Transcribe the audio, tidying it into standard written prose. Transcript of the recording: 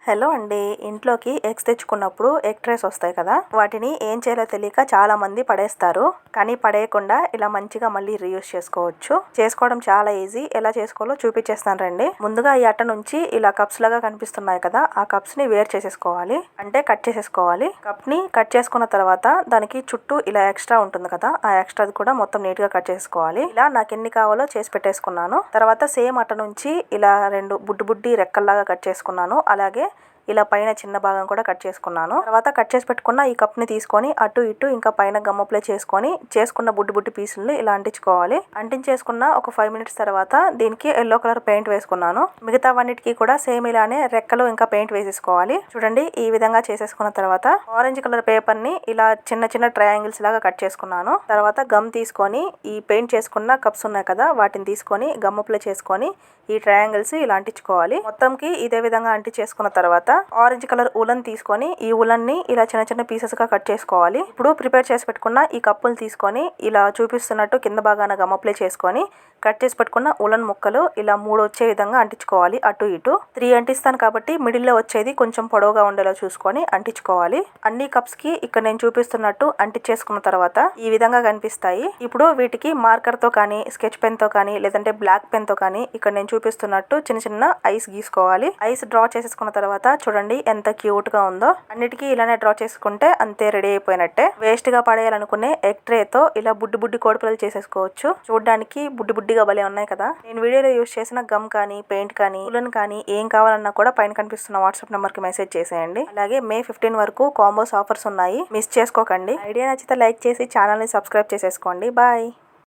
Hello అండి. ఇంట్లోకి eggs తెచ్చుకున్నప్పుడు ఎగ్ ట్రేస్ వస్తాయి కదా, వాటిని ఏం చేయాలో తెలియక చాలా మంది పడేస్తారు. కానీ పడేయకుండా ఇలా మంచిగా మళ్ళీ రీయూస్ చేసుకోవడం చాలా ఈజీ. ఎలా చేసుకోవాలో చూపించేస్తాను రండి. ముందుగా ఈ అట్ట నుంచి ఇలా కప్స్ లాగా కనిపిస్తున్నాయి కదా, ఆ కప్స్ ని వేరు చేసేసుకోవాలి, అంటే కట్ చేసేసుకోవాలి. కప్ ని కట్ చేసుకున్న తర్వాత దానికి చుట్టూ ఇలా ఎక్స్ట్రా ఉంటుంది కదా, ఆ ఎక్స్ట్రా కూడా మొత్తం నీట్ గా కట్ చేసుకోవాలి. ఇలా నాకు ఎన్ని కావాలో చేసి పెట్టేసుకున్నాను. తర్వాత సేమ్ అట్ట నుంచి ఇలా రెండు బుడ్డి రెక్కల్లాగా కట్ చేసుకున్నాను. అలాగే ఇలా పైన చిన్న భాగం కూడా కట్ చేసుకున్నాను. తర్వాత కట్ చేసి పెట్టుకున్న ఈ కప్ ని తీసుకొని అటు ఇటు ఇంకా పైన గమ్ అప్లై చేసుకున్న బుడ్డి పీసుల్ని ఇలా అంటించుకోవాలి. అంటించేసుకున్న ఒక 5 మినిట్స్ తర్వాత దీనికి ఎల్లో కలర్ పెయింట్ వేసుకున్నాను. మిగతా వన్నిటికి కూడా సేమ్ ఇలానే రెక్కలు ఇంకా పెయింట్ వేసేసుకోవాలి. చూడండి, ఈ విధంగా చేసేసుకున్న తర్వాత ఆరెంజ్ కలర్ పేపర్ ని ఇలా చిన్న ట్రయాంగిల్స్ లాగా కట్ చేసుకున్నాను. తర్వాత గమ్ తీసుకొని ఈ పెయింట్ చేసుకున్న కప్స్ ఉన్నాయి కదా, వాటిని తీసుకొని గమ్ అప్లై చేసుకొని ఈ ట్రయాంగిల్స్ ఇలా అంటించుకోవాలి. మొత్తంకి ఇదే విధంగా అంటించేసుకున్న తర్వాత ఆరెంజ్ కలర్ ఉలన్ తీసుకొని ఈ ఉలన్ ని ఇలా చిన్న పీసెస్ గా కట్ చేసుకోవాలి. ఇప్పుడు ప్రిపేర్ చేసి పెట్టుకున్న ఈ కప్పులు తీసుకొని ఇలా చూపిస్తున్నట్టు కింద భాగాన గమ్ అప్లై చేసుకొని కట్ చేసి పెట్టుకున్న ఉలన్ ముక్కలు ఇలా 3 వచ్చే విధంగా అంటించుకోవాలి. అటు ఇటు 3 అంటిస్తాను కాబట్టి మిడిల్ లో వచ్చేది కొంచెం పొడవుగా ఉండేలా చూసుకొని అంటించుకోవాలి. అన్ని కప్స్ కి ఇక్కడ నేను చూపిస్తున్నట్టు అంటించేసుకున్న తర్వాత ఈ విధంగా కనిపిస్తాయి. ఇప్పుడు వీటికి మార్కర్ తో కానీ, స్కెచ్ పెన్ తో కానీ, లేదంటే బ్లాక్ పెన్ తో కానీ ఇక్కడ నేను చూపిస్తున్నట్టు చిన్న ఐస్ గీసుకోవాలి. ఐస్ డ్రా చేసేసుకున్న తర్వాత చూడండి ఎంత క్యూట్ గా ఉందో. అన్నిటికీ ఇలానే డ్రా చేసుకుంటే అంతే, రెడీ అయిపోయినట్టే. వేస్ట్ గా పడేయాలనుకునే ఎగ్ ట్రే తో ఇలా బుడ్డి కోడిపిల్లలు చేసేసుకోవచ్చు. చూడడానికి బుడ్డిగా భలే ఉన్నాయి కదా. నేను వీడియోలో యూస్ చేసిన గమ్ కానీ, పెయింట్ కానీ, ఉలన్ కానీ ఏం కావాలన్నా కూడా పైన కనిపిస్తున్న వాట్సాప్ నెంబర్ కి మెసేజ్ చేసేయండి. అలాగే May 15 వరకు కాంబోస్ ఆఫర్స్ ఉన్నాయి, మిస్ చేసుకోకండి. ఐడియా నచ్చితే లైక్ చేసి ఛానల్ ని సబ్స్క్రైబ్ చేసేసుకోండి. బాయ్.